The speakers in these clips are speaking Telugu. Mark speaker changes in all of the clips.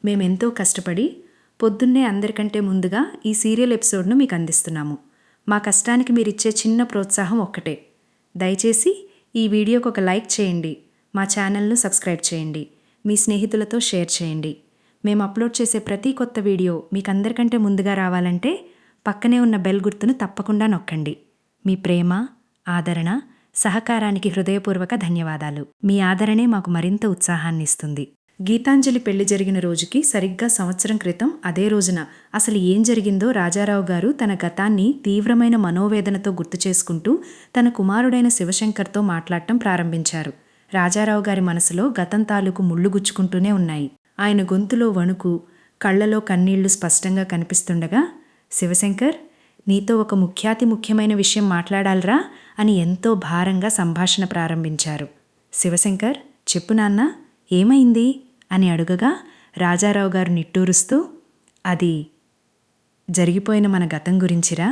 Speaker 1: మేమెంతో కష్టపడి పొద్దున్నే అందరికంటే ముందుగా ఈ సీరియల్ ఎపిసోడ్ను మీకు అందిస్తున్నాము. మా కష్టానికి మీరిచ్చే చిన్న ప్రోత్సాహం ఒక్కటే. దయచేసి ఈ వీడియోకి ఒక లైక్ చేయండి, మా ఛానల్ను సబ్స్క్రైబ్ చేయండి, మీ స్నేహితులతో షేర్ చేయండి. మేము అప్లోడ్ చేసే ప్రతి కొత్త వీడియో మీకు అందరికంటే ముందుగా రావాలంటే పక్కనే ఉన్న బెల్ గుర్తును తప్పకుండా నొక్కండి. మీ ప్రేమ, ఆదరణ, సహకారానికి హృదయపూర్వక ధన్యవాదాలు. మీ ఆదరణే మాకు మరింత ఉత్సాహాన్ని ఇస్తుంది. గీతాంజలి పెళ్లి జరిగిన రోజుకి సరిగ్గా సంవత్సరం క్రితం అదే రోజున అసలు ఏం జరిగిందో రాజారావు గారు తన గతాన్ని తీవ్రమైన మనోవేదనతో గుర్తు చేసుకుంటూ తన కుమారుడైన శివశంకర్తో మాట్లాడటం ప్రారంభించారు. రాజారావు గారి మనసులో గతం తాలూకు ముళ్ళు గుచ్చుకుంటూనే ఉన్నాయి. ఆయన గొంతులో వణుకు, కళ్లలో కన్నీళ్లు స్పష్టంగా కనిపిస్తుండగా, శివశంకర్, నీతో ఒక ముఖ్యమైన విషయం మాట్లాడాలరా అని ఎంతో భారంగా సంభాషణ ప్రారంభించారు. శివశంకర్, చెప్పు నాన్నా, ఏమైంది అని అడుగగా రాజారావు గారు నిట్టూరుస్తూ, అది జరిగిపోయిన మన గతం గురించిరా.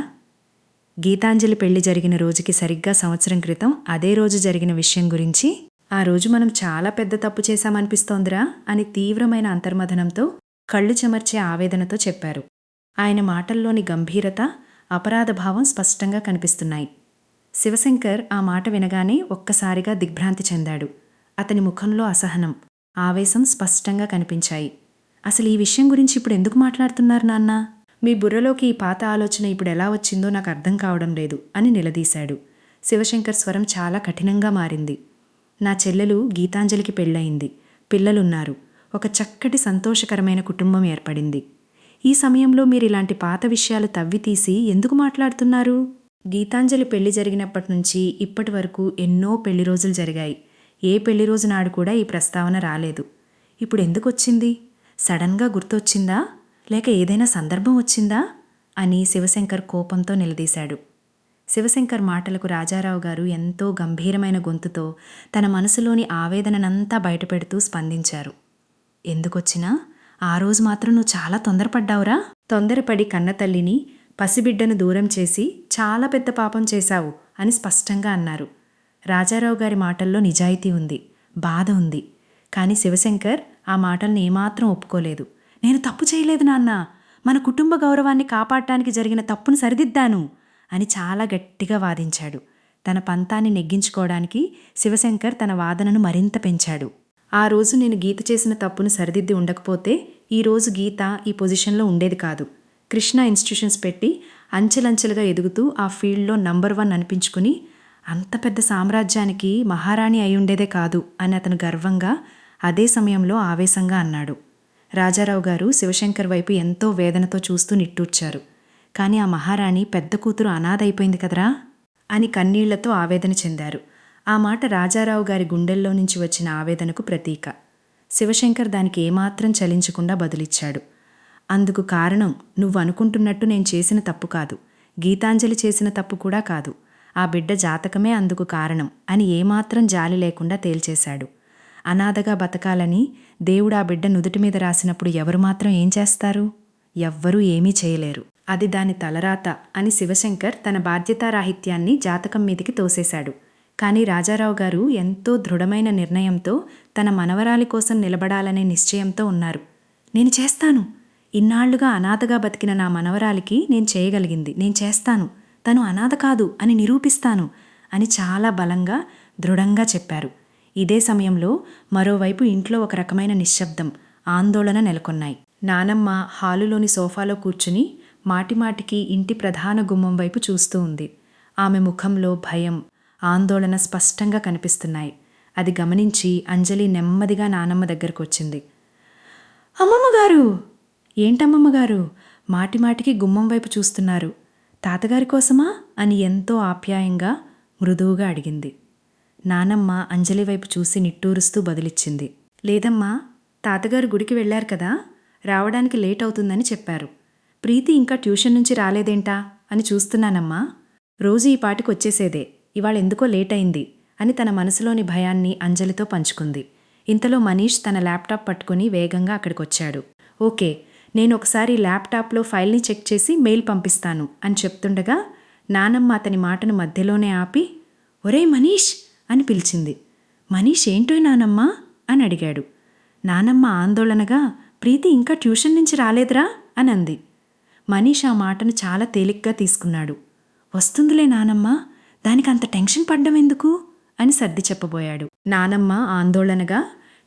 Speaker 1: గీతాంజలి పెళ్లి జరిగిన రోజుకి సరిగ్గా సంవత్సరం క్రితం అదే రోజు జరిగిన విషయం గురించి. ఆ రోజు మనం చాలా పెద్ద తప్పు చేశామనిపిస్తోందిరా అని తీవ్రమైన అంతర్మథనంతో, కళ్ళు చెమర్చే ఆవేదనతో చెప్పారు. ఆయన మాటల్లోని గంభీరత, అపరాధభావం స్పష్టంగా కనిపిస్తున్నాయి. శివశంకర్ ఆ మాట వినగానే ఒక్కసారిగా దిగ్భ్రాంతి చెందాడు. అతని ముఖంలో అసహనం, ఆవేశం స్పష్టంగా కనిపించాయి. అసలు ఈ విషయం గురించి ఇప్పుడు ఎందుకు మాట్లాడుతున్నారు నాన్నా? మీ బుర్రలోకి ఈ పాత ఆలోచన ఇప్పుడు ఎలా వచ్చిందో నాకు అర్థం కావడం లేదు అని నిలదీశాడు. శివశంకర్ స్వరం చాలా కఠినంగా మారింది. నా చెల్లెలు గీతాంజలికి పెళ్ళయింది, పిల్లలున్నారు, ఒక చక్కటి సంతోషకరమైన కుటుంబం ఏర్పడింది. ఈ సమయంలో మీరు ఇలాంటి పాత విషయాలు తవ్వితీసి ఎందుకు మాట్లాడుతున్నారు? గీతాంజలి పెళ్లి జరిగినప్పటి నుంచి ఇప్పటి వరకు ఎన్నో పెళ్లి రోజులు జరిగాయి. ఏ పెళ్లి రోజు నాడు కూడా ఈ ప్రస్తావన రాలేదు. ఇప్పుడు ఎందుకు వచ్చింది? సడన్గా గుర్తొచ్చిందా, లేక ఏదైనా సందర్భం వచ్చిందా అని శివశంకర్ కోపంతో నిలదీశాడు. శివశంకర్ మాటలకు రాజారావు గారు ఎంతో గంభీరమైన గొంతుతో తన మనసులోని ఆవేదననంతా బయటపెడుతూ స్పందించారు. ఎందుకొచ్చినా ఆ రోజు మాత్రం నువ్వు చాలా తొందరపడ్డావురా. తొందరపడి కన్నతల్లిని, పసిబిడ్డను దూరం చేసి చాలా పెద్ద పాపం చేశావు అని స్పష్టంగా అన్నారు. రాజారావు గారి మాటల్లో నిజాయితీ ఉంది, బాధ ఉంది. కానీ శివశంకర్ ఆ మాటల్ని ఏమాత్రం ఒప్పుకోలేదు. నేను తప్పు చేయలేదు నాన్న, మన కుటుంబ గౌరవాన్ని కాపాడటానికి జరిగిన తప్పును సరిదిద్దాను అని చాలా గట్టిగా వాదించాడు. తన పంతాన్ని నెగ్గించుకోవడానికి శివశంకర్ తన వాదనను మరింత పెంచాడు. ఆ రోజు నేను గీత చేసిన తప్పును సరిదిద్ది ఉండకపోతే ఈరోజు గీత ఈ పొజిషన్లో ఉండేది కాదు. కృష్ణా ఇన్స్టిట్యూషన్స్ పెట్టి అంచెలంచెలుగా ఎదుగుతూ ఆ ఫీల్డ్లో నంబర్ 1 అనిపించుకుని అంత పెద్ద సామ్రాజ్యానికి మహారాణి అయి ఉండేదే కాదు అని అతను గర్వంగా, అదే సమయంలో ఆవేశంగా అన్నాడు. రాజారావు గారు శివశంకర్ వైపు ఎంతో వేదనతో చూస్తూ నిట్టూర్చారు. కానీ ఆ మహారాణి పెద్ద కూతురు అనాథ అయిపోయింది కదరా అని కన్నీళ్లతో ఆవేదన చెందారు. ఆ మాట రాజారావు గారి గుండెల్లో నుంచి వచ్చిన ఆవేదనకు ప్రతీక. శివశంకర్ దానికి ఏమాత్రం చలించకుండా బదులిచ్చాడు. అందుకు కారణం నువ్వు అనుకుంటున్నట్టు నేను చేసిన తప్పు కాదు, గీతాంజలి చేసిన తప్పు కూడా కాదు. ఆ బిడ్డ జాతకమే అందుకు కారణం అని ఏమాత్రం జాలి లేకుండా తేల్చేశాడు. అనాథగా బతకాలని దేవుడు ఆ బిడ్డ నుదుటి మీద రాసినప్పుడు ఎవరు మాత్రం ఏం చేస్తారు? ఎవ్వరూ ఏమీ చేయలేరు. అది దాని తలరాత అని శివశంకర్ తన బాధ్యతారాహిత్యాన్ని జాతకం మీదికి తోసేశాడు. కానీ రాజారావు గారు ఎంతో దృఢమైన నిర్ణయంతో తన మనవరాలి కోసం నిలబడాలనే నిశ్చయంతో ఉన్నారు. నేను చేస్తాను, ఇన్నాళ్లుగా అనాథగా బతికిన నా మనవరాలికి నేను చేయగలిగింది నేను చేస్తాను, తను అనాథ కాదు అని నిరూపిస్తాను అని చాలా బలంగా, దృఢంగా చెప్పారు. ఇదే సమయంలో మరోవైపు ఇంట్లో ఒక రకమైన నిశ్శబ్దం, ఆందోళన నెలకొన్నాయి. నానమ్మ హాలులోని సోఫాలో కూర్చుని మాటిమాటికి ఇంటి ప్రధాన గుమ్మం వైపు చూస్తూ ఉంది. ఆమె ముఖంలో భయం, ఆందోళన స్పష్టంగా కనిపిస్తున్నాయి. అది గమనించి అంజలి నెమ్మదిగా నానమ్మ దగ్గరకు వచ్చింది. అమ్మమ్మగారు! ఏంటమ్మమ్మగారు మాటిమాటికి గుమ్మం వైపు చూస్తున్నారు? తాతగారి కోసమా అని ఎంతో ఆప్యాయంగా, మృదువుగా అడిగింది. నానమ్మ అంజలి వైపు చూసి నిట్టూరుస్తూ బదులిచ్చింది. లేదమ్మా, తాతగారు గుడికి వెళ్లారు కదా, రావడానికి లేట్ అవుతుందని చెప్పారు. ప్రీతి ఇంకా ట్యూషన్ నుంచి రాలేదేంటా అని చూస్తున్నానమ్మా. రోజు ఈ పాటికి వచ్చేసేదే, ఇవాళ ఎందుకో లేట్ అయింది అని తన మనసులోని భయాన్ని అంజలితో పంచుకుంది. ఇంతలో మనీష్ తన ల్యాప్టాప్ పట్టుకుని వేగంగా అక్కడికొచ్చాడు. ఓకే, నేను ఒకసారి ల్యాప్టాప్లో ఫైల్ని చెక్ చేసి మెయిల్ పంపిస్తాను అని చెప్తుండగా నానమ్మ అతని మాటను మధ్యలోనే ఆపి, ఒరేయ్ మనీష్ అని పిలిచింది. మనీష్ ఏంటో నానమ్మ అని అడిగాడు. నానమ్మ ఆందోళనగా, ప్రీతి ఇంకా ట్యూషన్ నుంచి రాలేదురా అని అంది. మనీష్ ఆ మాటను చాలా తేలిగ్గా తీసుకున్నాడు. వస్తుందిలే నానమ్మ, దానికి అంత టెన్షన్ పడ్డం ఎందుకు అని సర్ది చెప్పబోయాడు. నానమ్మ ఆందోళనగా,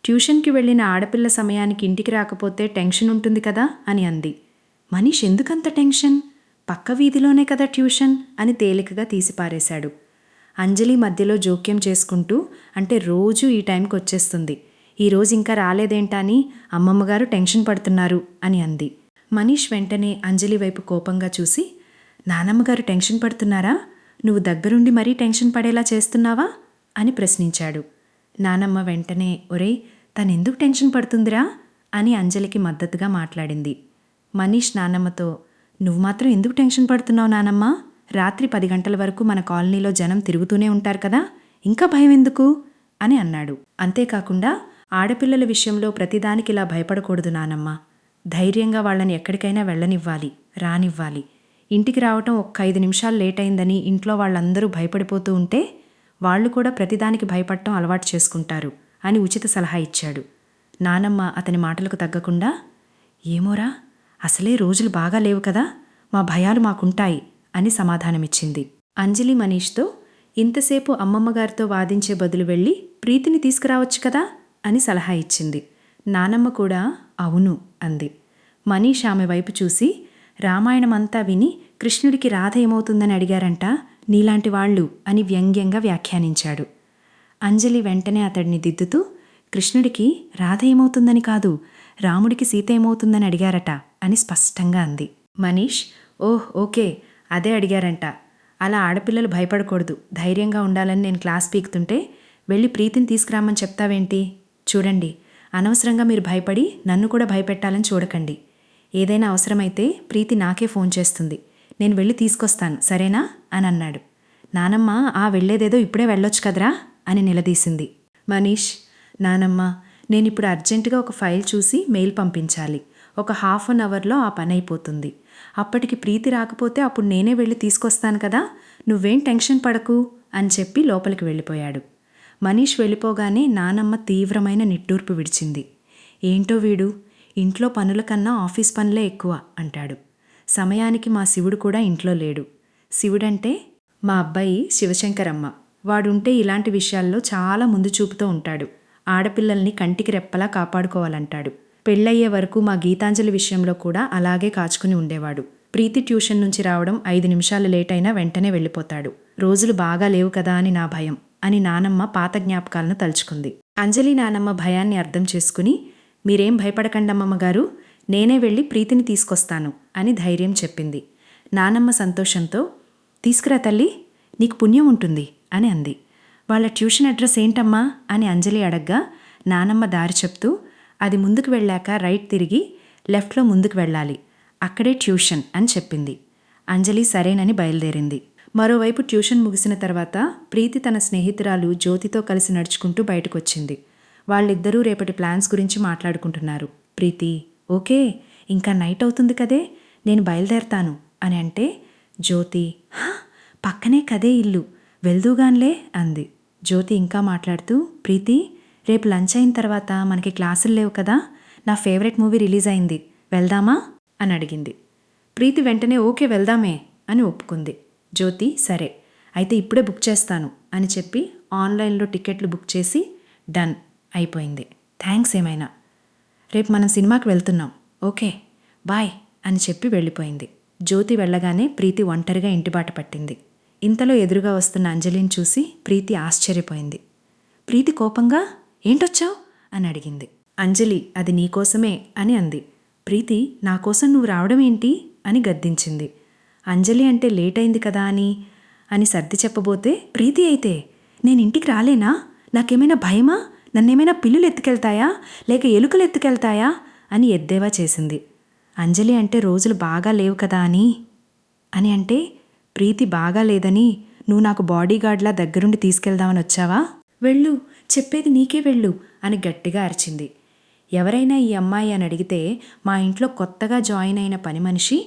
Speaker 1: ట్యూషన్కి వెళ్ళిన ఆడపిల్ల సమయానికి ఇంటికి రాకపోతే టెన్షన్ ఉంటుంది కదా అని అంది. మనీష్ ఎందుకంత టెన్షన్, పక్క వీధిలోనే కదా ట్యూషన్ అని తేలికగా తీసిపారేశాడు. అంజలి మధ్యలో జోక్యం చేసుకుంటూ, అంటే రోజూ ఈ టైంకి వచ్చేస్తుంది, ఈరోజు ఇంకా రాలేదేంటా అని అమ్మమ్మగారు టెన్షన్ పడుతున్నారు అని అంది. మనీష్ వెంటనే అంజలి వైపు కోపంగా చూసి, నానమ్మగారు టెన్షన్ పడుతున్నారా, నువ్వు దగ్గరుండి మరీ టెన్షన్ పడేలా చేస్తున్నావా అని ప్రశ్నించాడు. నానమ్మ వెంటనే, ఒరేయ్ తనెందుకు టెన్షన్ పడుతుందిరా అని అంజలికి మద్దతుగా మాట్లాడింది. మనీష్ నానమ్మతో, నువ్వు మాత్రం ఎందుకు టెన్షన్ పడుతున్నావు నానమ్మ, రాత్రి 10 గంటల వరకు మన కాలనీలో జనం తిరుగుతూనే ఉంటారు కదా, ఇంకా భయం ఎందుకు అని అన్నాడు. అంతేకాకుండా ఆడపిల్లల విషయంలో ప్రతిదానికి ఇలా భయపడకూడదు నానమ్మ, ధైర్యంగా వాళ్ళని ఎక్కడికైనా వెళ్ళనివ్వాలి, రానివ్వాలి. ఇంటికి రావటం ఒక్క 5 నిమిషాలు లేట్ అయిందని ఇంట్లో వాళ్ళందరూ భయపడిపోతూ ఉంటే వాళ్ళు కూడా ప్రతిదానికి భయపడటం అలవాటు చేసుకుంటారు అని ఉచిత సలహా ఇచ్చాడు. నానమ్మ అతని మాటలకు తగ్గకుండా, ఏమోరా, అసలే రోజులు బాగా లేవు కదా, మా భయాలు మాకుంటాయి అని సమాధానమిచ్చింది. అంజలి మనీష్తో, ఇంతసేపు అమ్మమ్మగారితో వాదించే బదులు వెళ్ళి ప్రీతిని తీసుకురావచ్చు కదా అని సలహా ఇచ్చింది. నానమ్మ కూడా అవును అంది. మనీష్ ఆమె వైపు చూసి, రామాయణమంతా విని కృష్ణుడికి రాధ ఏమవుతుందని అడిగారంట నీలాంటి వాళ్ళు అని వ్యంగ్యంగా వ్యాఖ్యానించాడు. అంజలి వెంటనే అతడిని దిద్దుతూ, కృష్ణుడికి రాధ ఏమవుతుందని కాదు, రాముడికి సీత ఏమవుతుందని అడిగారట అని స్పష్టంగా అంది. మనీష్, ఓహ్ ఓకే, అదే అడిగారంట. అలా ఆడపిల్లలు భయపడకూడదు, ధైర్యంగా ఉండాలని నేను క్లాస్ పీకుతుంటే వెళ్ళి ప్రీతిని తీసుకురామని చెప్తావేంటి? చూడండి, అనవసరంగా మీరు భయపడి నన్ను కూడా భయపెట్టాలని చూడకండి. ఏదైనా అవసరమైతే ప్రీతి నాకే ఫోన్ చేస్తుంది, నేను వెళ్ళి తీసుకొస్తాను సరేనా అని అన్నాడు. నానమ్మ, వెళ్ళేదేదో ఇప్పుడే వెళ్ళొచ్చు కదరా అని నిలదీసింది. మనీష్, నానమ్మ, నేనిప్పుడు అర్జెంటుగా ఒక ఫైల్ చూసి మెయిల్ పంపించాలి, ఒక 1/2 అవర్లో ఆ పని అయిపోతుంది. అప్పటికి ప్రీతి రాకపోతే అప్పుడు నేనే వెళ్ళి తీసుకొస్తాను కదా, నువ్వేం టెన్షన్ పడకు అని చెప్పి లోపలికి వెళ్ళిపోయాడు. మనీష్ వెళ్ళిపోగానే నానమ్మ తీవ్రమైన నిట్టూర్పు విడిచింది. ఏంటో వీడు, ఇంట్లో పనుల కన్నా ఆఫీస్ పనులే ఎక్కువ అంటాడు. సమయానికి మా శివుడు కూడా ఇంట్లో లేడు. శివుడంటే మా అబ్బాయి శివశంకరమ్మ. వాడుంటే ఇలాంటి విషయాల్లో చాలా ముందు చూపుతూ ఉంటాడు. ఆడపిల్లల్ని కంటికి రెప్పలా కాపాడుకోవాలంటాడు. పెళ్ళయ్యే వరకు మా గీతాంజలి విషయంలో కూడా అలాగే కాచుకుని ఉండేవాడు. ప్రీతి ట్యూషన్ నుంచి రావడం 5 నిమిషాలు లేట్ అయినా వెంటనే వెళ్ళిపోతాడు. రోజులు బాగా లేవు కదా అని నా భయం అని నానమ్మ పాత జ్ఞాపకాలను తలుచుకుంది. అంజలి నానమ్మ భయాన్ని అర్థం చేసుకుని, మీరేం భయపడకండమ్మగారు, నేనే వెళ్ళి ప్రీతిని తీసుకొస్తాను అని ధైర్యం చెప్పింది. నానమ్మ సంతోషంతో, తీసుకురా తల్లి, నీకు పుణ్యం ఉంటుంది అని అంది. వాళ్ళ ట్యూషన్ అడ్రస్ ఏంటమ్మా అని అంజలి అడగ్గా నానమ్మ దారి చెప్తూ, అది ముందుకు వెళ్ళాక రైట్ తిరిగి లెఫ్ట్లో ముందుకు వెళ్ళాలి, అక్కడే ట్యూషన్ అని చెప్పింది. అంజలి సరేనని బయలుదేరింది. మరోవైపు ట్యూషన్ ముగిసిన తర్వాత ప్రీతి తన స్నేహితురాలు జ్యోతితో కలిసి నడుచుకుంటూ బయటకొచ్చింది. వాళ్ళిద్దరూ రేపటి ప్లాన్స్ గురించి మాట్లాడుకుంటున్నారు. ప్రీతి, ఓకే, ఇంకా నైట్ అవుతుంది కదే, నేను బయలుదేరతాను అని అంటే, జ్యోతి, పక్కనే కదే ఇల్లు, వెళ్దూగాన్లే అంది. జ్యోతి ఇంకా మాట్లాడుతూ, ప్రీతి, రేపు లంచ్ అయిన తర్వాత మనకి క్లాసులు లేవు కదా, నా ఫేవరెట్ మూవీ రిలీజ్ అయింది, వెళ్దామా అని అడిగింది. ప్రీతి వెంటనే ఓకే వెళ్దామే అని ఒప్పుకుంది. జ్యోతి, సరే అయితే ఇప్పుడే బుక్ చేస్తాను అని చెప్పి ఆన్లైన్లో టికెట్లు బుక్ చేసి డన్ అయిపోయింది. థ్యాంక్స్ ఏమైనా, రేపు మనం సినిమాకి వెళ్తున్నాం, ఓకే బాయ్ అని చెప్పి వెళ్ళిపోయింది. జ్యోతి వెళ్ళగానే ప్రీతి ఒంటరిగా ఇంటిబాట పట్టింది. ఇంతలో ఎదురుగా వస్తున్న అంజలిని చూసి ప్రీతి ఆశ్చర్యపోయింది. ప్రీతి కోపంగా, ఏంటొచ్చావు అని అడిగింది. అంజలి, అది నీకోసమే అని అంది. ప్రీతి, నా కోసం నువ్వు రావడం ఏంటి అని గద్దించింది. అంజలి అంటే లేట్ అయింది కదా అని సర్ది చెప్పబోతే, ప్రీతి అయితే, నేను ఇంటికి రాలేనా, నాకేమైనా భయమా, నన్నేమైనా పిల్లులు ఎత్తుకెళ్తాయా లేక ఎలుకలు ఎత్తుకెళ్తాయా అని ఎద్దేవా చేసింది. అంజలి అంటే రోజులు బాగా లేవు కదా అని అంటే, ప్రీతి బాగా లేదని నువ్వు నాకు బాడీగార్డ్లా దగ్గరుండి తీసుకెళ్దామని వచ్చావా, వెళ్ళు, చెప్పేది నీకే వెళ్ళు అని గట్టిగా అరిచింది. ఎవరైనా ఈ అమ్మాయి అని అడిగితే, మా ఇంట్లో కొత్తగా జాయిన్ అయిన పని మనిషి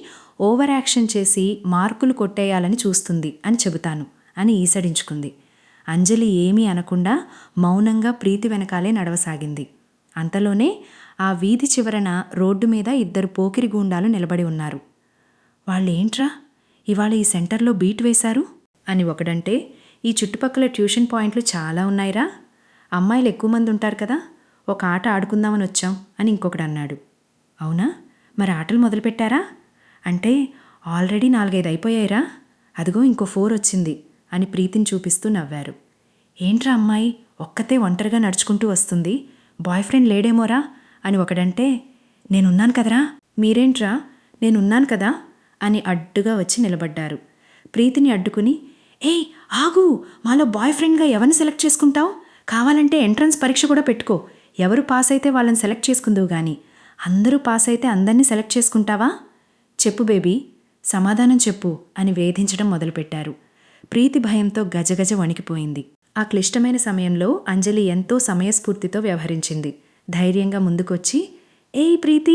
Speaker 1: ఓవర్ యాక్షన్ చేసి మార్కులు కొట్టేయాలని చూస్తుంది అని చెబుతాను అని ఈసడించుకుంది. అంజలి ఏమీ అనకుండా మౌనంగా ప్రీతి వెనకాలే నడవసాగింది. అంతలోనే ఆ వీధి చివరన రోడ్డు మీద ఇద్దరు పోకిరి గూండాలు నిలబడి ఉన్నారు. వాళ్ళేంట్రా ఇవాళ ఈ సెంటర్లో బీట్ వేశారు అని ఒకడంటే, ఈ చుట్టుపక్కల ట్యూషన్ పాయింట్లు చాలా ఉన్నాయిరా, అమ్మాయిలు ఎక్కువ మంది ఉంటారు కదా, ఒక ఆట ఆడుకుందామని వచ్చాం అని ఇంకొకడు అన్నాడు. అవునా, మరి ఆటలు మొదలుపెట్టారా? అంటే ఆల్రెడీ 4-5 అయిపోయాయిరా, అదిగో ఇంకో 4 వచ్చింది అని ప్రీతిని చూపిస్తూ నవ్వారు. ఏంట్రా అమ్మాయి ఒక్కతే ఒంటరిగా నడుచుకుంటూ వస్తుంది, బాయ్ ఫ్రెండ్ లేడేమోరా అని ఒకడంటే, నేనున్నాను కదరా, మీరేంట్రా నేనున్నాను కదా అని అడ్డుగా వచ్చి నిలబడ్డారు. ప్రీతిని అడ్డుకుని, ఏయ్ ఆగు, మాలో బాయ్ ఫ్రెండ్గా ఎవరిని సెలెక్ట్ చేసుకుంటావు? కావాలంటే ఎంట్రన్స్ పరీక్ష కూడా పెట్టుకో, ఎవరు పాస్ అయితే వాళ్ళని సెలెక్ట్ చేసుకుందువు గాని, అందరూ పాస్ అయితే అందరినీ సెలెక్ట్ చేసుకుంటావా? చెప్పు బేబీ, సమాధానం చెప్పు అని వేధించడం మొదలుపెట్టారు. ప్రీతి భయంతో గజగజ వణికిపోయింది. ఆ క్లిష్టమైన సమయంలో అంజలి ఎంతో సమయస్ఫూర్తితో వ్యవహరించింది. ధైర్యంగా ముందుకొచ్చి, ఏయ్ ప్రీతి,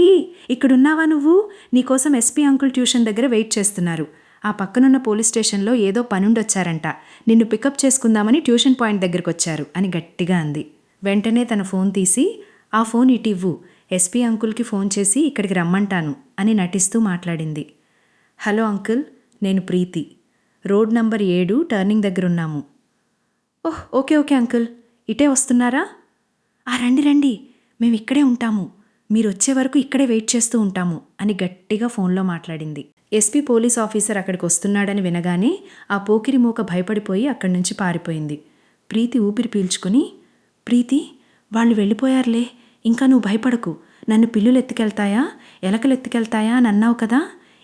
Speaker 1: ఇక్కడున్నావా నువ్వు? నీకోసం ఎస్పీ అంకుల్ ట్యూషన్ దగ్గర వెయిట్ చేస్తున్నారు. ఆ పక్కనున్న పోలీస్ స్టేషన్లో ఏదో పనుండొచ్చారంట, నిన్ను పికప్ చేసుకుందామని ట్యూషన్ పాయింట్ దగ్గరకొచ్చారు అని గట్టిగా అంది. వెంటనే తన ఫోన్ తీసి, ఆ ఫోన్ ఇటివ్వు, ఎస్పీ అంకుల్కి ఫోన్ చేసి ఇక్కడికి రమ్మంటాను అని నటిస్తూ మాట్లాడింది. హలో అంకుల్, నేను ప్రీతి, రోడ్ నంబర్ 7 టర్నింగ్ దగ్గరున్నాము. ఓహ్ ఓకే ఓకే అంకుల్, ఇటే వస్తున్నారా? రండి రండి, మేము ఇక్కడే ఉంటాము, మీరు వచ్చే వరకు ఇక్కడే వెయిట్ చేస్తూ ఉంటాము అని గట్టిగా ఫోన్లో మాట్లాడింది. ఎస్పీ పోలీస్ ఆఫీసర్ అక్కడికి వస్తున్నాడని వినగానే ఆ పోకిరి మూక భయపడిపోయి అక్కడి నుంచి పారిపోయింది. ప్రీతి ఊపిరి పీల్చుకుని, ప్రీతి, వాళ్ళు వెళ్ళిపోయారులే, ఇంకా నువ్వు భయపడకు, నన్ను పిల్లులు ఎత్తుకెళ్తాయా, ఎలకలు ఎత్తుకెళ్తాయా అని అన్నావు కదా,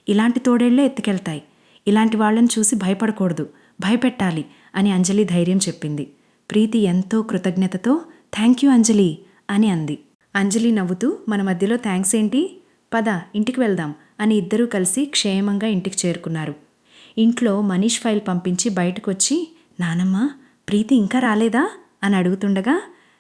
Speaker 1: ఇలాంటి తోడేళ్లే ఎత్తుకెళ్తాయి, ఇలాంటి వాళ్ళని చూసి భయపడకూడదు, భయపెట్టాలి అని అంజలి ధైర్యం చెప్పింది. ప్రీతి ఎంతో కృతజ్ఞతతో థ్యాంక్ యూ అంజలి అని అంది. అంజలి నవ్వుతూ, మన మధ్యలో థ్యాంక్స్ ఏంటి, పద ఇంటికి వెళ్దాం అని ఇద్దరూ కలిసి క్షేమంగా ఇంటికి చేరుకున్నారు. ఇంట్లో మనీష్ ఫైల్ పంపించి బయటకొచ్చి, నానమ్మ ప్రీతి ఇంకా రాలేదా అని అడుగుతుండగా,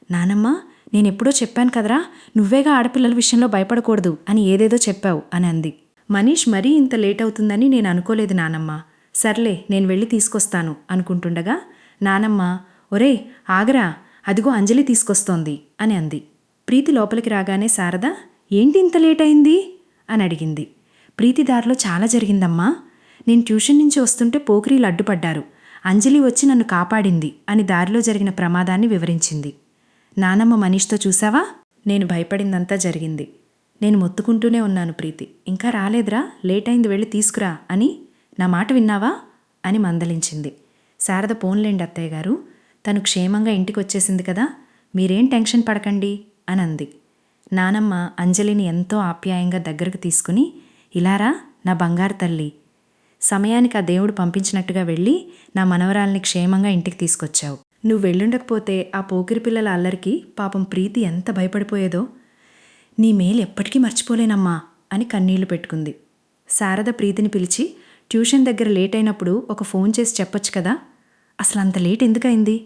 Speaker 1: నానమ్మ నేనెప్పుడో చెప్పాను కదరా, నువ్వేగా ఆడపిల్లల విషయంలో భయపడకూడదు అని ఏదేదో చెప్పావు అని అంది. మనీష్ మరీ ఇంత లేట్ అవుతుందని నేను అనుకోలేదు నానమ్మ, సర్లే నేను వెళ్ళి తీసుకొస్తాను అనుకుంటుండగా నానమ్మ, ఒరే ఆగరా, అదిగో అంజలి తీసుకొస్తోంది అని అంది. ప్రీతి లోపలికి రాగానే శారద, ఏంటి ఇంత లేట్ అయింది అని అడిగింది. ప్రీతి దారిలో చాలా జరిగిందమ్మా, నేను ట్యూషన్ నుంచి వస్తుంటే పోకిరీలు అడ్డుపడ్డారు, అంజలి వచ్చి నన్ను కాపాడింది అని దారిలో జరిగిన ప్రమాదాన్ని వివరించింది. నానమ్మ మనీష్తో, చూసావా, నేను భయపడిందంతా జరిగింది, నేను మొత్తుకుంటూనే ఉన్నాను, ప్రీతి ఇంకా రాలేదురా, లేట్ అయింది, వెళ్ళి తీసుకురా అని, నా మాట విన్నావా అని మందలించింది. శారద, పోన్లేండి అత్తయ్య గారు, తను క్షేమంగా ఇంటికి వచ్చేసింది కదా, మీరేం టెన్షన్ పడకండి అని అంది. నానమ్మ అంజలిని ఎంతో ఆప్యాయంగా దగ్గరకు తీసుకుని, ఇలారా నా బంగారు తల్లి, సమయానికి ఆ దేవుడు పంపించినట్టుగా వెళ్ళి నా మనవరాల్ని క్షేమంగా ఇంటికి తీసుకొచ్చావు. నువ్వు వెళ్ళుండకపోతే ఆ పోకిరి పిల్లల అల్లరికి పాపం ప్రీతి ఎంత భయపడిపోయేదో, నీ మేలు ఎప్పటికీ మర్చిపోలేనమ్మా అని కన్నీళ్లు పెట్టుకుంది. శారద ప్రీతిని పిలిచి, ట్యూషన్ దగ్గర లేట్ అయినప్పుడు ఒక ఫోన్ చేసి చెప్పొచ్చు కదా, అసలు అంత లేట్ ఎందుకయింది,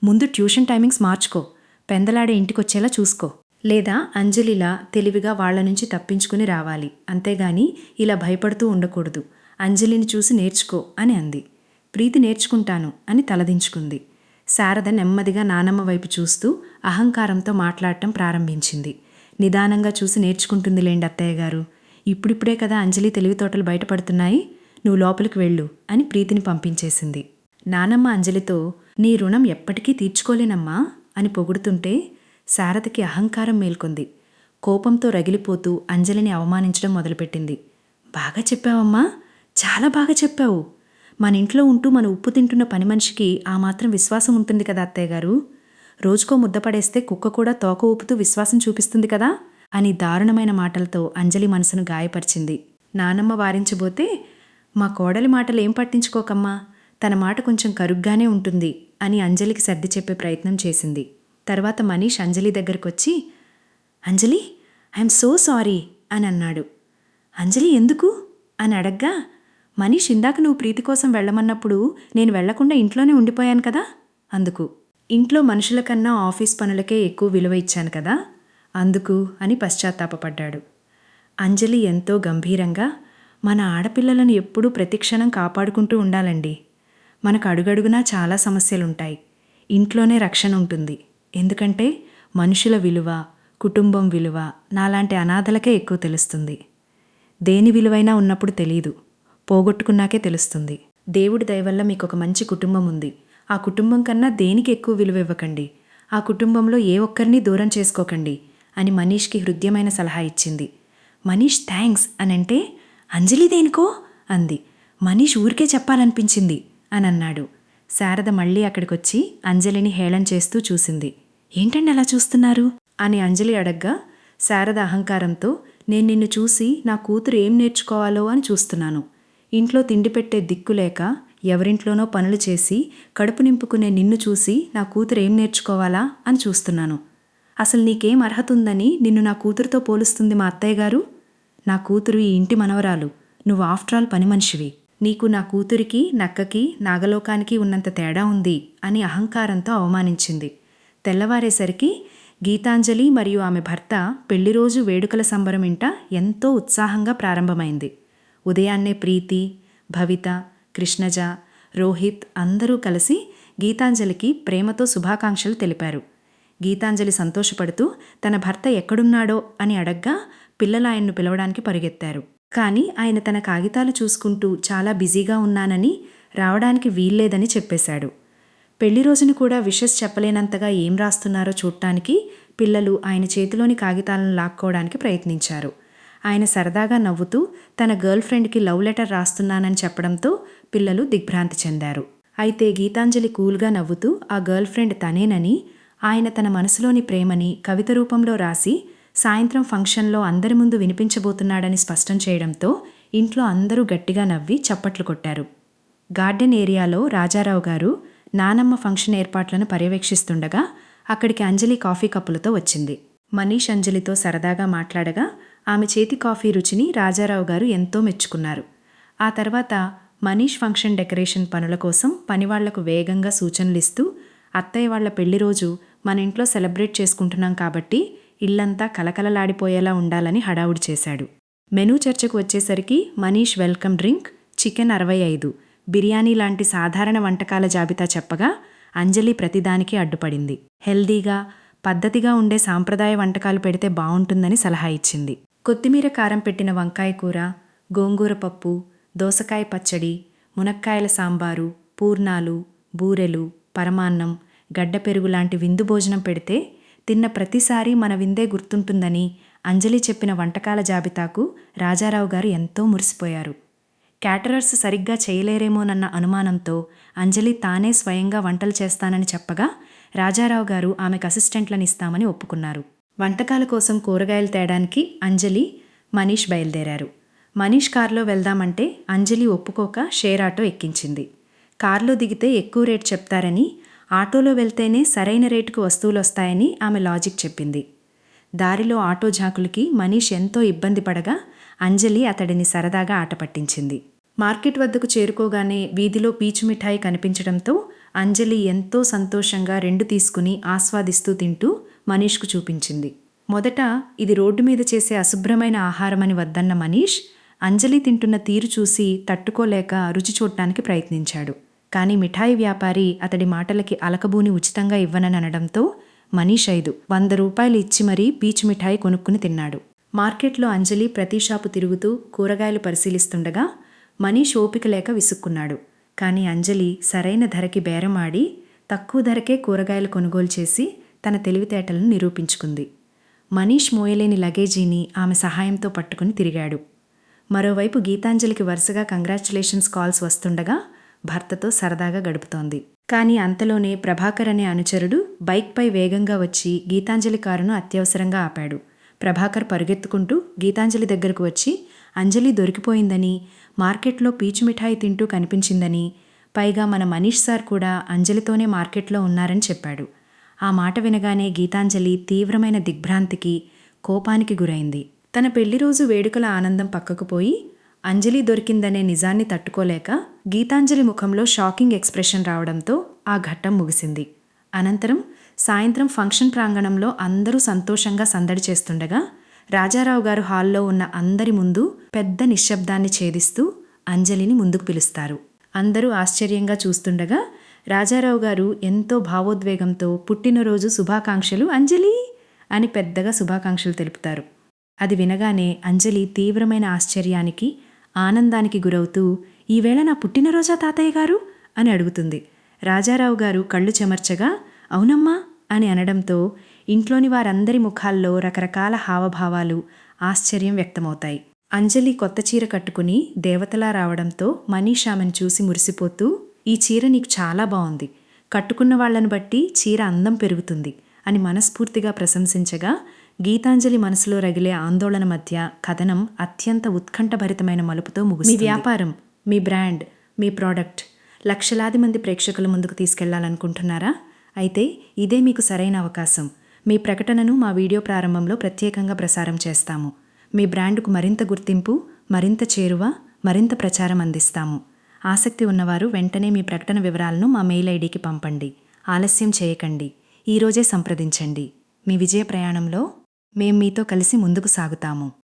Speaker 1: ముందు ట్యూషన్ టైమింగ్స్ మార్చుకో, పెందలాడే ఇంటికొచ్చేలా చూసుకో, లేదా అంజలిలా తెలివిగా వాళ్ల నుంచి తప్పించుకుని రావాలి, అంతేగాని ఇలా భయపడుతూ ఉండకూడదు, అంజలిని చూసి నేర్చుకో అని అంది. ప్రీతి నేర్చుకుంటాను అని తలదించుకుంది. శారద నెమ్మదిగా నానమ్మ వైపు చూస్తూ అహంకారంతో మాట్లాడటం ప్రారంభించింది. నిదానంగా చూసి నేర్చుకుంటుందిలేండి అత్తయ్య గారు, ఇప్పుడిప్పుడే కదా అంజలి తెలివితోటలు బయటపడుతున్నాయి, నువ్వు లోపలికి వెళ్ళు అని ప్రీతిని పంపించేసింది. నానమ్మ అంజలితో, నీ రుణం ఎప్పటికీ తీర్చుకోలేనమ్మా అని పొగుడుతుంటే శారదకి అహంకారం మేల్కొంది. కోపంతో రగిలిపోతూ అంజలిని అవమానించడం మొదలుపెట్టింది. బాగా చెప్పావమ్మా, చాలా బాగా చెప్పావు, మన ఇంట్లో ఉంటూ మన ఉప్పు తింటున్న పని మనిషికి ఆ మాత్రం విశ్వాసం ఉంటుంది కదా అత్తయ్య గారు, రోజుకో ముద్ద పడేస్తే కుక్క కూడా తోక ఊపుతూ విశ్వాసం చూపిస్తుంది కదా అని దారుణమైన మాటలతో అంజలి మనసును గాయపరిచింది. నానమ్మ వారించబోతే, మా కోడలి మాటలు ఏం పట్టించుకోకమ్మా, తన మాట కొంచెం కరుగ్గానే ఉంటుంది అని అంజలికి సర్ది చెప్పే ప్రయత్నం చేసింది. తర్వాత మనీష్ అంజలి దగ్గరకొచ్చి, అంజలి ఐఎమ్ సో సారీ అని అన్నాడు. అంజలి ఎందుకు అని అడగ్గా, మనీష్ ఇందాక నువ్వు ప్రీతి కోసం వెళ్ళమన్నప్పుడు నేను వెళ్లకుండా ఇంట్లోనే ఉండిపోయాను కదా, అందుకు, ఇంట్లో మనుషుల కన్నా ఆఫీస్ పనులకే ఎక్కువ విలువ ఇచ్చాను కదా, అందుకు అని పశ్చాత్తాపపడ్డాడు. అంజలి ఎంతో గంభీరంగా, మన ఆడపిల్లలను ఎప్పుడూ ప్రతిక్షణం కాపాడుకుంటూ ఉండాలండి, మనకు అడుగడుగునా చాలా సమస్యలుంటాయి, ఇంట్లోనే రక్షణ ఉంటుంది, ఎందుకంటే మనుషుల విలువ, కుటుంబం విలువ నాలాంటి అనాథలకే ఎక్కువ తెలుస్తుంది. దేని విలువైనా ఉన్నప్పుడు తెలీదు, పోగొట్టుకున్నాకే తెలుస్తుంది. దేవుడి దయ వల్ల మీకు ఒక మంచి కుటుంబం ఉంది. ఆ కుటుంబం కన్నా దేనికి ఎక్కువ విలువ ఇవ్వకండి. ఆ కుటుంబంలో ఏ ఒక్కరిని దూరం చేసుకోకండి అని మనీష్కి హృద్యమైన సలహా ఇచ్చింది. మనీష్ థ్యాంక్స్ అని అంటే, అంజలి దేనికో అంది. మనీష్ ఊరికే చెప్పాలనిపించింది అని అన్నాడు. శారద మళ్ళీ అక్కడికొచ్చి అంజలిని హేళన చేస్తూ చూసింది. ఏంటండి అలా చూస్తున్నారు అని అంజలి అడగ్గా, శారద అహంకారంతో, నేను నిన్ను చూసి నా కూతురు ఏం నేర్చుకోవాలో అని చూస్తున్నాను. ఇంట్లో తిండి పెట్టే దిక్కులేక ఎవరింట్లోనో పనులు చేసి కడుపు నింపుకునే నిన్ను చూసి నా కూతురు ఏం నేర్చుకోవాలా అని చూస్తున్నాను. అసలు నీకేం అర్హత ఉందని నిన్ను నా కూతురుతో పోలుస్తుంది మా అత్తయ్య గారు? నా కూతురు ఈ ఇంటి మనవరాలు, నువ్వు ఆఫ్టర్ ఆల్ పని మనిషివి. నీకు నా కూతురికి, నక్కకి, నాగలోకానికి ఉన్నంత తేడా ఉంది అని అహంకారంతో అవమానించింది. తెల్లవారేసరికి గీతాంజలి మరియు ఆమె భర్త పెళ్లిరోజు వేడుకల సంబరం ఇంట ఎంతో ఉత్సాహంగా ప్రారంభమైంది. ఉదయాన్నే ప్రీతి, భవిత, కృష్ణజ, రోహిత్ అందరూ కలిసి గీతాంజలికి ప్రేమతో శుభాకాంక్షలు తెలిపారు. గీతాంజలి సంతోషపడుతూ తన భర్త ఎక్కడున్నాడో అని అడగ్గా పిల్లలు ఆయన్ను పిలవడానికి పరిగెత్తారు. కానీ ఆయన తన కాగితాలు చూసుకుంటూ చాలా బిజీగా ఉన్నానని, రావడానికి వీల్లేదని చెప్పేశాడు. పెళ్లి రోజును కూడా విషెస్ చెప్పలేనంతగా ఏం రాస్తున్నారో చూడటానికి పిల్లలు ఆయన చేతిలోని కాగితాలను లాక్కోవడానికి ప్రయత్నించారు. ఆయన సరదాగా నవ్వుతూ తన గర్ల్ ఫ్రెండ్కి లవ్ లెటర్ రాస్తున్నానని చెప్పడంతో పిల్లలు దిగ్భ్రాంతి చెందారు. అయితే గీతాంజలి కూల్గా నవ్వుతూ ఆ గర్ల్ ఫ్రెండ్ తనేనని, ఆయన తన మనసులోని ప్రేమని కవిత రూపంలో రాసి సాయంత్రం ఫంక్షన్లో అందరి ముందు వినిపించబోతున్నాడని స్పష్టం చేయడంతో ఇంట్లో అందరూ గట్టిగా నవ్వి చప్పట్లు కొట్టారు. గార్డెన్ ఏరియాలో రాజారావు గారు నానమ్మ ఫంక్షన్ ఏర్పాట్లను పర్యవేక్షిస్తుండగా అక్కడికి అంజలి కాఫీ కప్పులతో వచ్చింది. మనీష్ అంజలితో సరదాగా మాట్లాడగా ఆమె చేతి కాఫీ రుచిని రాజారావు గారు ఎంతో మెచ్చుకున్నారు. ఆ తర్వాత మనీష్ ఫంక్షన్ డెకరేషన్ పనుల కోసం పనివాళ్లకు వేగంగా సూచనలిస్తూ, అత్తయ్య వాళ్ల పెళ్లి రోజు మన ఇంట్లో సెలబ్రేట్ చేసుకుంటున్నాం కాబట్టి ఇల్లంతా కలకలలాడిపోయేలా ఉండాలని హడావుడి చేశాడు. మెనూ చర్చకు వచ్చేసరికి Manish welcome drink, chicken 65, biryani లాంటి సాధారణ వంటకాల జాబితా చెప్పగా అంజలి ప్రతిదానికి అడ్డుపడింది. హెల్దీగా, పద్ధతిగా ఉండే సాంప్రదాయ వంటకాలు పెడితే బావుంటుందని సలహా ఇచ్చింది. కొత్తిమీర కారం పెట్టిన వంకాయ కూర, గోంగూర పప్పు, దోసకాయ పచ్చడి, మునక్కాయల సాంబారు, పూర్ణాలు, బూరెలు, పరమాన్నం, గడ్డ పెరుగు లాంటి విందు భోజనం పెడితే తిన్న ప్రతిసారి మన విందే గుర్తుంటుందని అంజలి చెప్పిన వంటకాల జాబితాకు రాజారావు గారు ఎంతో మురిసిపోయారు. క్యాటరర్స్ సరిగ్గా చేయలేరేమోనన్న అనుమానంతో అంజలి తానే స్వయంగా వంటలు చేస్తానని చెప్పగా రాజారావు గారు ఆమెకు అసిస్టెంట్లను ఇస్తామని ఒప్పుకున్నారు. వంటకాల కోసం కూరగాయలు తేడానికి అంజలి, మనీష్ బయలుదేరారు. మనీష్ కారులో వెళ్దామంటే అంజలి ఒప్పుకోక షేర్ ఆటో ఎక్కించింది. కారులో దిగితే ఎక్కువ రేటు చెప్తారని, ఆటోలో వెళ్తేనే సరైన రేటుకు వస్తువులు వస్తాయని ఆమె లాజిక్ చెప్పింది. దారిలో ఆటో జాకులకి మనీష్ ఎంతో ఇబ్బంది పడగా అంజలి అతడిని సరదాగా ఆట పట్టించింది. మార్కెట్ వద్దకు చేరుకోగానే వీధిలో పీచు మిఠాయి కనిపించడంతో అంజలి ఎంతో సంతోషంగా 2 తీసుకుని ఆస్వాదిస్తూ తింటూ మనీష్కు చూపించింది. మొదట ఇది రోడ్డు మీద చేసే అశుభ్రమైన ఆహారమని వద్దన్న మనీష్ అంజలి తింటున్న తీరు చూసి తట్టుకోలేక రుచి చూడటానికి ప్రయత్నించాడు. కానీ మిఠాయి వ్యాపారి అతడి మాటలకి అలకబూని ఉచితంగా ఇవ్వనని అనడంతో మనీష్ 100 రూపాయలు ఇచ్చి మరీ పీచు మిఠాయి కొనుక్కుని తిన్నాడు. మార్కెట్లో అంజలి ప్రతి షాపు తిరుగుతూ కూరగాయలు పరిశీలిస్తుండగా మనీష్ ఓపిక లేక విసుక్కున్నాడు. కానీ అంజలి సరైన ధరకి బేరమాడి తక్కువ ధరకే కూరగాయలు కొనుగోలు చేసి తన తెలివితేటలను నిరూపించుకుంది. మనీష్ మోయలేని లగేజీని ఆమె సహాయంతో పట్టుకుని తిరిగాడు. మరోవైపు గీతాంజలికి వరుసగా కంగ్రాచ్యులేషన్స్ కాల్స్ వస్తుండగా భర్తతో సరదాగా గడుపుతోంది. కానీ అంతలోనే ప్రభాకర్ అనే అనుచరుడు బైక్పై వేగంగా వచ్చి గీతాంజలి కారును అత్యవసరంగా ఆపాడు. ప్రభాకర్ పరుగెత్తుకుంటూ గీతాంజలి దగ్గరకు వచ్చి అంజలి దొరికిపోయిందని, మార్కెట్లో పీచు మిఠాయి తింటూ కనిపించిందని, పైగా మన మనీష్ సార్ కూడా అంజలితోనే మార్కెట్లో ఉన్నారని చెప్పాడు. ఆ మాట వినగానే గీతాంజలి తీవ్రమైన దిగ్భ్రాంతికి, కోపానికి గురైంది. తన పెళ్లి రోజు వేడుకల ఆనందం పక్కకు పోయి అంజలి దొరికిందనే నిజాన్ని తట్టుకోలేక గీతాంజలి ముఖంలో షాకింగ్ ఎక్స్ప్రెషన్ రావడంతో ఆ ఘట్టం ముగిసింది. అనంతరం సాయంత్రం ఫంక్షన్ ప్రాంగణంలో అందరూ సంతోషంగా సందడి చేస్తుండగా రాజారావు గారు హాల్లో ఉన్న అందరి ముందు పెద్ద నిశ్శబ్దాన్ని ఛేదిస్తూ అంజలిని ముందుకు పిలుస్తారు. అందరూ ఆశ్చర్యంగా చూస్తుండగా రాజారావు గారు ఎంతో భావోద్వేగంతో పుట్టినరోజు శుభాకాంక్షలు అంజలి అని పెద్దగా శుభాకాంక్షలు తెలుపుతారు. అది వినగానే అంజలి తీవ్రమైన ఆశ్చర్యానికి, ఆనందానికి గురవుతూ, ఈవేళ నా పుట్టినరోజా తాతయ్య గారు అని అడుగుతుంది. రాజారావు గారు కళ్ళు చెమర్చగా, అవునమ్మా అని అనడంతో ఇంట్లోని వారందరి ముఖాల్లో రకరకాల హావభావాలు, ఆశ్చర్యం వ్యక్తమవుతాయి. అంజలి కొత్త చీర కట్టుకుని దేవతలా రావడంతో మనీష్ ఆమెను చూసి మురిసిపోతూ, ఈ చీర నీకు చాలా బాగుంది, కట్టుకున్న వాళ్లను బట్టి చీర అందం పెరుగుతుంది అని మనస్ఫూర్తిగా ప్రశంసించగా, గీతాంజలి మనసులో రగిలే ఆందోళన మధ్య కథనం అత్యంత ఉత్కంఠభరితమైన మలుపుతో ముగుస్తుంది. మీ వ్యాపారం, మీ బ్రాండ్, మీ ప్రోడక్ట్ లక్షలాది మంది ప్రేక్షకుల ముందుకు తీసుకెళ్లాలనుకుంటున్నారా? అయితే ఇదే మీకు సరైన అవకాశం. మీ ప్రకటనను మా వీడియో ప్రారంభంలో ప్రత్యేకంగా ప్రసారం చేస్తాము. మీ బ్రాండ్కు మరింత గుర్తింపు, మరింత చేరువ, మరింత ప్రచారం అందిస్తాము. ఆసక్తి ఉన్నవారు వెంటనే మీ ప్రకటన వివరాలను మా మెయిల్ ఐడికి పంపండి. ఆలస్యం చేయకండి. ఈరోజే సంప్రదించండి. మీ విజయ ప్రయాణంలో మేం మీతో కలిసి ముందుకు సాగుతాము.